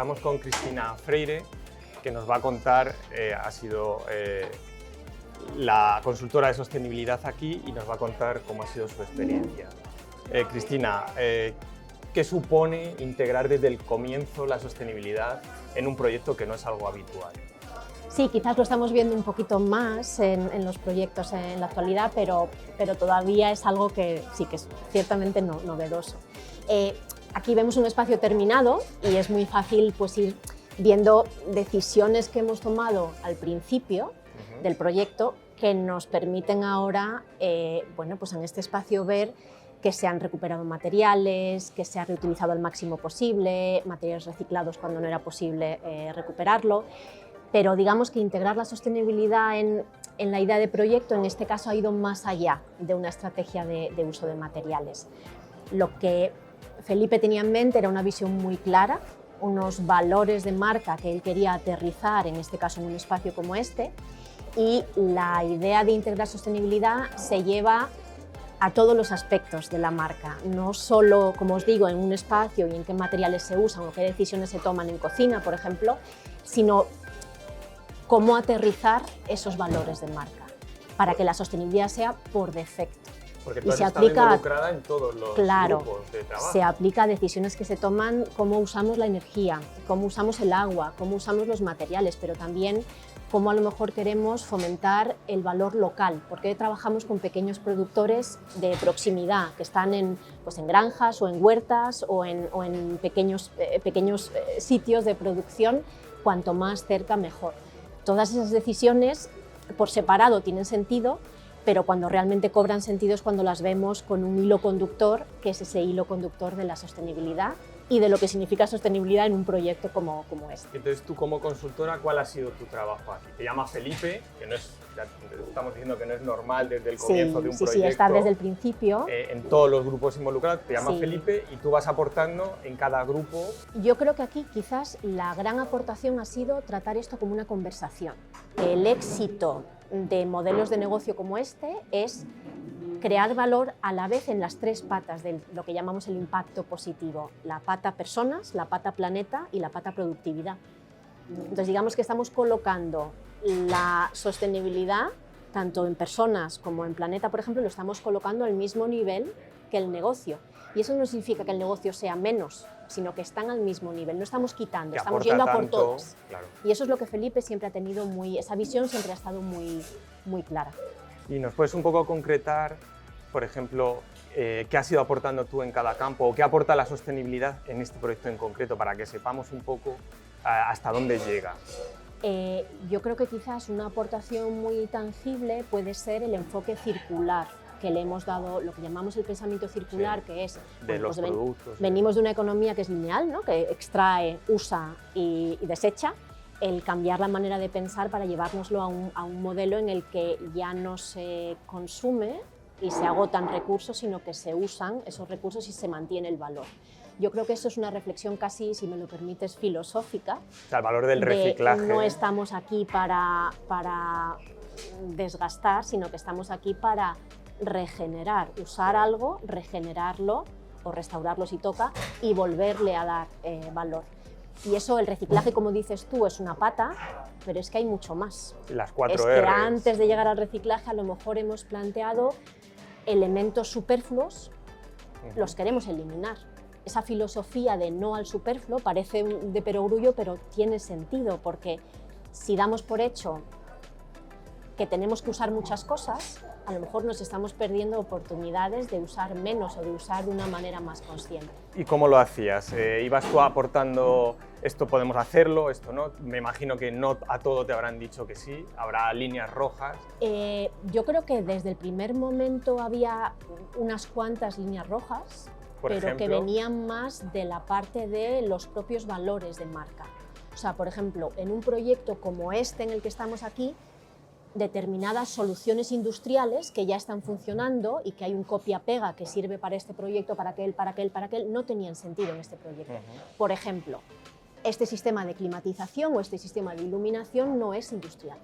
Estamos con Cristina Freire, que nos va a contar, ha sido la consultora de sostenibilidad aquí y nos va a contar cómo ha sido su experiencia. Cristina, ¿qué supone integrar desde el comienzo la sostenibilidad en un proyecto que no es algo habitual? Sí, quizás lo estamos viendo un poquito más en los proyectos en la actualidad, pero todavía es algo que sí que es ciertamente novedoso. Aquí vemos un espacio terminado y es muy fácil pues, ir viendo decisiones que hemos tomado al principio del proyecto que nos permiten ahora, bueno, pues en este espacio ver que se han recuperado materiales, que se ha reutilizado al máximo posible, materiales reciclados cuando no era posible recuperarlo. Pero digamos que integrar la sostenibilidad en la idea de proyecto, en este caso, ha ido más allá de una estrategia de uso de materiales. Lo que Felipe tenía en mente era una visión muy clara, unos valores de marca que él quería aterrizar, en este caso en un espacio como este, y la idea de integrar sostenibilidad se lleva a todos los aspectos de la marca, no solo, como os digo, en un espacio y en qué materiales se usan o qué decisiones se toman en cocina, por ejemplo, sino cómo aterrizar esos valores de marca para que la sostenibilidad sea por defecto. Porque tú has estado involucrada en todos los grupos de trabajo. Se aplica a decisiones que se toman, cómo usamos la energía, cómo usamos el agua, cómo usamos los materiales, pero también cómo a lo mejor queremos fomentar el valor local, porque trabajamos con pequeños productores de proximidad que están en granjas o en huertas o en pequeños sitios de producción, cuanto más cerca mejor. Todas esas decisiones por separado tienen sentido, pero cuando realmente cobran sentido es cuando las vemos con un hilo conductor, que es ese hilo conductor de la sostenibilidad y de lo que significa sostenibilidad en un proyecto como este. Entonces, tú como consultora, ¿cuál ha sido tu trabajo aquí? Te llama Felipe, que no es, ya estamos diciendo que no es normal desde el comienzo de un proyecto. Sí, estar desde el principio. En todos los grupos involucrados, te llama Felipe y tú vas aportando en cada grupo. Yo creo que aquí quizás la gran aportación ha sido tratar esto como una conversación. El éxito de modelos de negocio como este es crear valor a la vez en las tres patas de lo que llamamos el impacto positivo: la pata personas, la pata planeta y la pata productividad. Entonces digamos que estamos colocando la sostenibilidad tanto en personas como en planeta, por ejemplo, lo estamos colocando al mismo nivel que el negocio. Y eso no significa que el negocio sea menos, sino que están al mismo nivel, no estamos quitando, estamos yendo a por todos. Claro. Y eso es lo que Felipe siempre ha tenido esa visión siempre ha estado muy clara. ¿Y nos puedes un poco concretar, por ejemplo, qué has ido aportando tú en cada campo o qué aporta la sostenibilidad en este proyecto en concreto para que sepamos un poco hasta dónde llega? Yo creo que quizás una aportación muy tangible puede ser el enfoque circular que le hemos dado, lo que llamamos el pensamiento circular, que es de los productos. Venimos de una economía que es lineal, ¿no? Que extrae, usa y desecha. El cambiar la manera de pensar para llevárnoslo a un modelo en el que ya no se consume y se agotan recursos, sino que se usan esos recursos y se mantiene el valor. Yo creo que eso es una reflexión casi, si me lo permites, filosófica. O sea, el valor del reciclaje. No estamos aquí para desgastar, sino que estamos aquí para regenerar, usar algo, regenerarlo o restaurarlo si toca y volverle a dar valor. Y eso, el reciclaje, como dices tú, es una pata, pero es que hay mucho más. Las 4 R's. Que antes de llegar al reciclaje a lo mejor hemos planteado elementos superfluos, los queremos eliminar. Esa filosofía de no al superfluo parece de perogrullo, pero tiene sentido, porque si damos por hecho que tenemos que usar muchas cosas, a lo mejor nos estamos perdiendo oportunidades de usar menos o de usar de una manera más consciente. ¿Y cómo lo hacías? ¿Ibas tú aportando esto podemos hacerlo, esto no? Me imagino que no a todo te habrán dicho que sí, habrá líneas rojas. Yo creo que desde el primer momento había unas cuantas líneas rojas, pero que venían más de la parte de los propios valores de marca. O sea, por ejemplo, en un proyecto como este en el que estamos aquí, determinadas soluciones industriales que ya están funcionando y que hay un copia-pega que sirve para este proyecto, para aquel, no tenían sentido en este proyecto. Por ejemplo, este sistema de climatización o este sistema de iluminación no es industrial,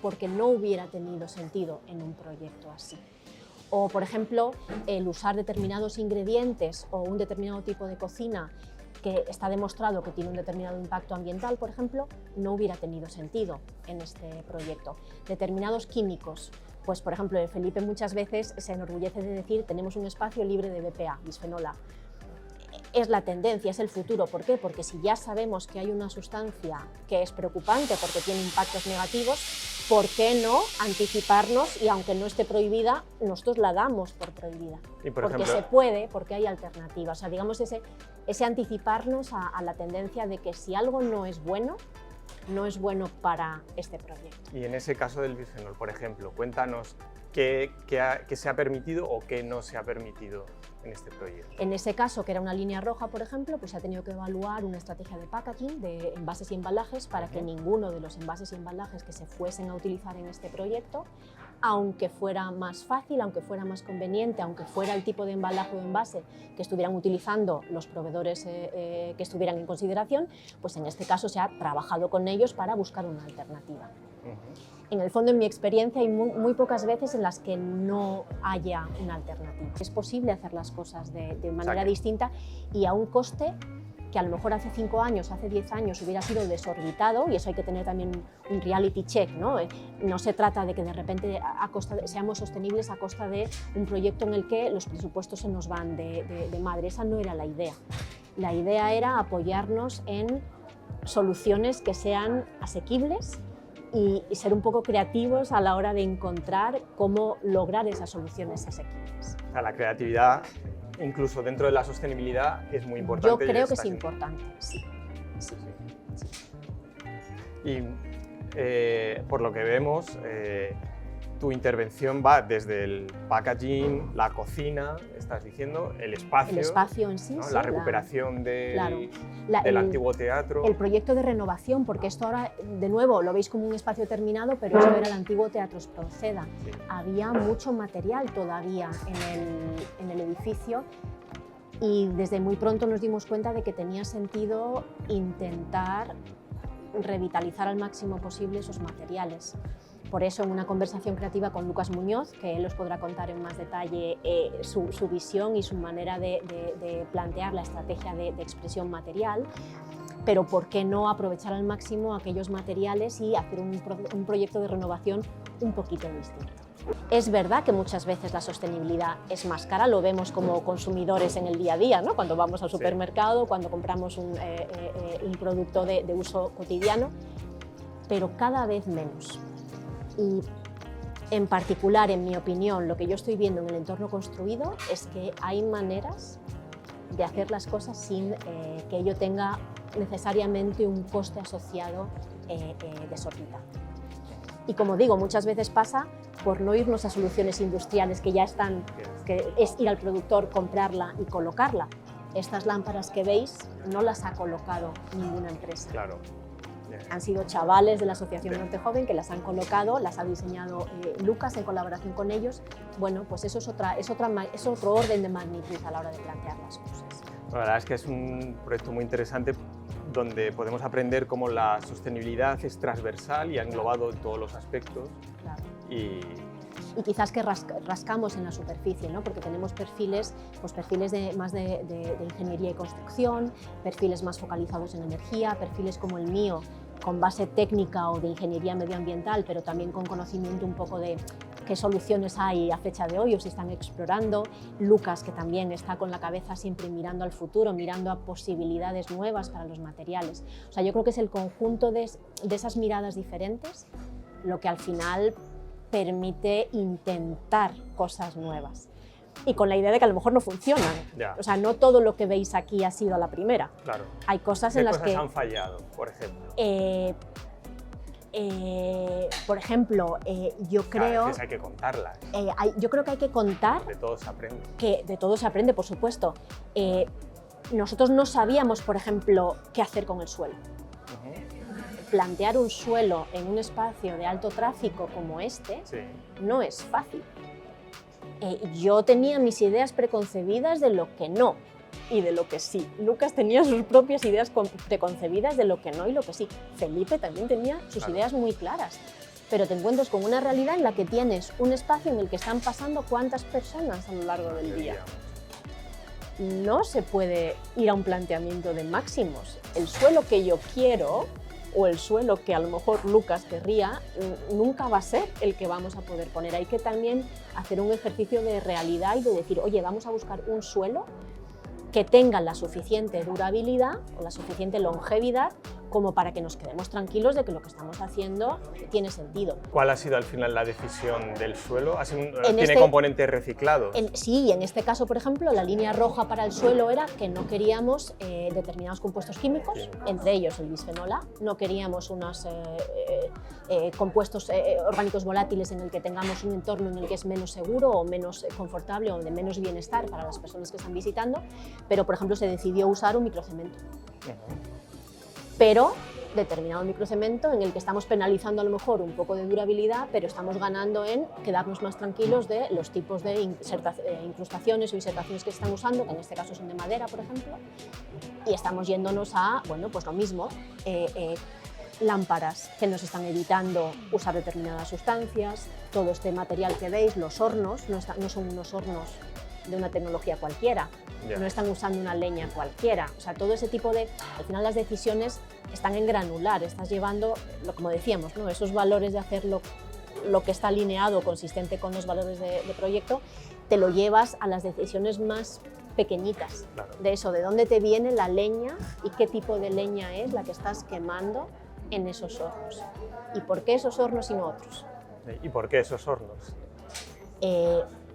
porque no hubiera tenido sentido en un proyecto así. O, por ejemplo, el usar determinados ingredientes o un determinado tipo de cocina que está demostrado que tiene un determinado impacto ambiental, por ejemplo, no hubiera tenido sentido en este proyecto. Determinados químicos, pues por ejemplo, Felipe muchas veces se enorgullece de decir tenemos un espacio libre de BPA, bisfenol A. Es la tendencia, es el futuro. ¿Por qué? Porque si ya sabemos que hay una sustancia que es preocupante porque tiene impactos negativos, ¿por qué no anticiparnos y aunque no esté prohibida, nosotros la damos por prohibida? Y porque se puede, porque hay alternativas. O sea, digamos ese anticiparnos a la tendencia de que si algo no es bueno para este proyecto. Y en ese caso del bisfenol, por ejemplo, cuéntanos qué se ha permitido o qué no se ha permitido en este proyecto. En ese caso, que era una línea roja, por ejemplo, pues se ha tenido que evaluar una estrategia de packaging, de envases y embalajes, para que ninguno de los envases y embalajes que se fuesen a utilizar en este proyecto, aunque fuera más fácil, aunque fuera más conveniente, aunque fuera el tipo de embalaje o envase que estuvieran utilizando los proveedores que estuvieran en consideración, pues en este caso se ha trabajado con ellos para buscar una alternativa. En el fondo, en mi experiencia, hay muy pocas veces en las que no haya una alternativa. Es posible hacer las cosas de manera distinta y a un coste que a lo mejor hace 5 años, hace 10 años hubiera sido desorbitado, y eso hay que tener también un reality check, ¿no? No se trata de que de repente seamos sostenibles a costa de un proyecto en el que los presupuestos se nos van de madre. Esa no era la idea. La idea era apoyarnos en soluciones que sean asequibles y ser un poco creativos a la hora de encontrar cómo lograr esas soluciones asequibles. O sea, la creatividad, incluso dentro de la sostenibilidad, es muy importante. Yo creo que es importante, sí. Y por lo que vemos, tu intervención va desde el packaging, la cocina, estás diciendo, el espacio en sí, ¿no? Sí, la recuperación del antiguo teatro. El proyecto de renovación, porque esto ahora, de nuevo, lo veis como un espacio terminado, pero esto era el antiguo Teatro Espronceda. Sí. Había mucho material todavía en el edificio y desde muy pronto nos dimos cuenta de que tenía sentido intentar revitalizar al máximo posible esos materiales. Por eso, en una conversación creativa con Lucas Muñoz, que él os podrá contar en más detalle su visión y su manera de plantear la estrategia de expresión material, pero ¿por qué no aprovechar al máximo aquellos materiales y hacer un proyecto de renovación un poquito distinto? Es verdad que muchas veces la sostenibilidad es más cara, lo vemos como consumidores en el día a día, ¿no? Cuando vamos al supermercado, cuando compramos un producto de uso cotidiano, pero cada vez menos. Y en particular, en mi opinión, lo que yo estoy viendo en el entorno construido es que hay maneras de hacer las cosas sin que ello tenga necesariamente un coste asociado desorbitante. Y como digo, muchas veces pasa por no irnos a soluciones industriales que ya están, que es ir al productor, comprarla y colocarla. Estas lámparas que veis no las ha colocado ninguna empresa. Claro. Han sido chavales de la Asociación Norte Joven que las han colocado, las ha diseñado Lucas en colaboración con ellos. Bueno, pues eso es otro orden de magnitud a la hora de plantear las cosas. La verdad es que es un proyecto muy interesante donde podemos aprender cómo la sostenibilidad es transversal y ha englobado todos los aspectos. Claro. Y quizás que rascamos en la superficie, ¿no? Porque tenemos perfiles, pues perfiles más de ingeniería y construcción, perfiles más focalizados en energía, perfiles como el mío, con base técnica o de ingeniería medioambiental, pero también con conocimiento un poco de qué soluciones hay a fecha de hoy o se están explorando. Lucas, que también está con la cabeza siempre mirando al futuro, mirando a posibilidades nuevas para los materiales. O sea, yo creo que es el conjunto de esas miradas diferentes lo que al final permite intentar cosas nuevas. Y con la idea de que a lo mejor no funcionan. Ya. O sea, no todo lo que veis aquí ha sido a la primera. Claro. Hay cosas en las que... ¿Qué cosas han fallado, por ejemplo? Por ejemplo, yo creo... A veces hay que contarlas. Yo creo que hay que contar... De todo se aprende. Que de todo se aprende, por supuesto. Nosotros no sabíamos, por ejemplo, qué hacer con el suelo. Plantear un suelo en un espacio de alto tráfico como este no es fácil. Yo tenía mis ideas preconcebidas de lo que no y de lo que sí. Lucas tenía sus propias ideas preconcebidas de lo que no y lo que sí. Felipe también tenía sus ideas muy claras. Pero te encuentras con una realidad en la que tienes un espacio en el que están pasando cuántas personas a lo largo del día. no se puede ir a un planteamiento de máximos. El suelo que yo quiero o el suelo que a lo mejor Lucas querría, nunca va a ser el que vamos a poder poner. Hay que también hacer un ejercicio de realidad y de decir, oye, vamos a buscar un suelo que tenga la suficiente durabilidad o la suficiente longevidad como para que nos quedemos tranquilos de que lo que estamos haciendo tiene sentido. ¿Cuál ha sido al final la decisión del suelo? ¿Tiene componentes reciclados? Sí, en este caso, por ejemplo, la línea roja para el suelo era que no queríamos determinados compuestos químicos, entre ellos el bisfenol A, no queríamos unos compuestos orgánicos volátiles en el que tengamos un entorno en el que es menos seguro o menos confortable o de menos bienestar para las personas que están visitando, pero, por ejemplo, se decidió usar un microcemento. Pero determinado microcemento en el que estamos penalizando a lo mejor un poco de durabilidad, pero estamos ganando en quedarnos más tranquilos de los tipos de incrustaciones o insertaciones que se están usando, que en este caso son de madera, por ejemplo, y estamos yéndonos a, bueno, pues lo mismo, lámparas que nos están evitando usar determinadas sustancias, todo este material que veis, los hornos, no son unos hornos de una tecnología cualquiera, no están usando una leña cualquiera, o sea, todo ese tipo de... Al final las decisiones están en granular, estás llevando, como decíamos, ¿no? Esos valores de hacer lo que está alineado, consistente con los valores de proyecto, te lo llevas a las decisiones más pequeñitas, claro. De eso, de dónde te viene la leña y qué tipo de leña es la que estás quemando en esos hornos. ¿Y por qué esos hornos y no otros? ¿Y por qué esos hornos?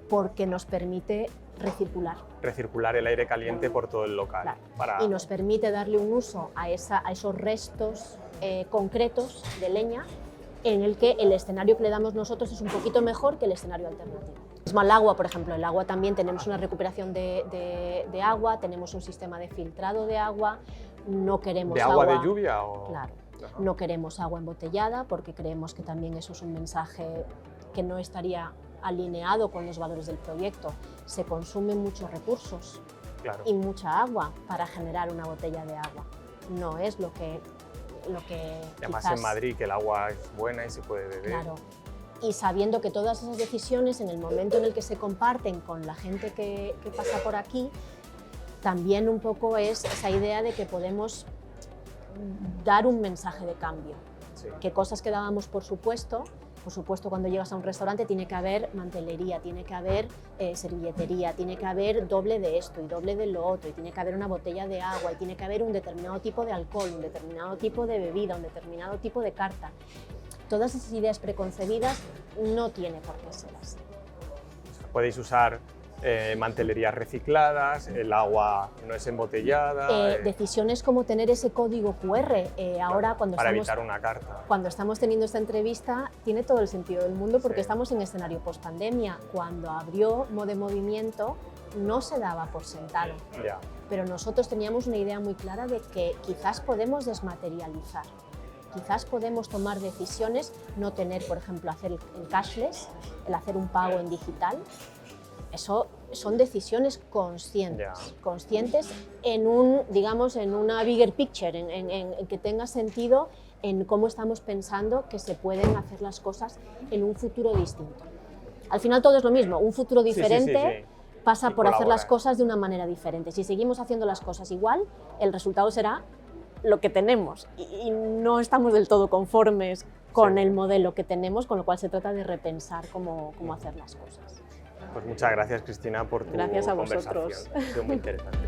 Porque nos permite recircular. Recircular el aire caliente por todo el local. Claro. Y nos permite darle un uso a esos restos concretos de leña en el que el escenario que le damos nosotros es un poquito mejor que el escenario alternativo. Mismo al agua, por ejemplo, el agua también tenemos una recuperación de agua, tenemos un sistema de filtrado de agua, no queremos ¿De agua de lluvia? O... Claro, no queremos agua embotellada porque creemos que también eso es un mensaje que no estaría alineado con los valores del proyecto. Se consumen muchos recursos, claro, y mucha agua para generar una botella de agua. No es lo que además quizás... en Madrid, que el agua es buena y se puede beber. Claro, y sabiendo que todas esas decisiones, en el momento en el que se comparten con la gente que pasa por aquí, también un poco es esa idea de que podemos dar un mensaje de cambio. Sí. Que cosas que dábamos por supuesto, cuando llegas a un restaurante tiene que haber mantelería, tiene que haber servilletería, tiene que haber doble de esto y doble de lo otro, y tiene que haber una botella de agua, y tiene que haber un determinado tipo de alcohol, un determinado tipo de bebida, un determinado tipo de carta. Todas esas ideas preconcebidas no tiene por qué ser así. Podéis usar mantelerías recicladas, el agua no es embotellada. Decisiones como tener ese código QR. Ahora, para evitar una carta. Cuando estamos teniendo esta entrevista, tiene todo el sentido del mundo porque estamos en escenario post-pandemia. Cuando abrió Mode Movimiento, no se daba por sentado. Pero nosotros teníamos una idea muy clara de que quizás podemos desmaterializar. Quizás podemos tomar decisiones, no tener, por ejemplo, hacer el cashless, el hacer un pago en digital. Eso son decisiones conscientes en una bigger picture, en que tenga sentido en cómo estamos pensando que se pueden hacer las cosas en un futuro distinto. Al final todo es lo mismo, un futuro diferente pasa por hacer las cosas de una manera diferente. Si seguimos haciendo las cosas igual, el resultado será lo que tenemos y no estamos del todo conformes con el modelo que tenemos, con lo cual se trata de repensar cómo hacer las cosas. Pues muchas gracias, Cristina, por tu conversación. Ha sido muy interesante.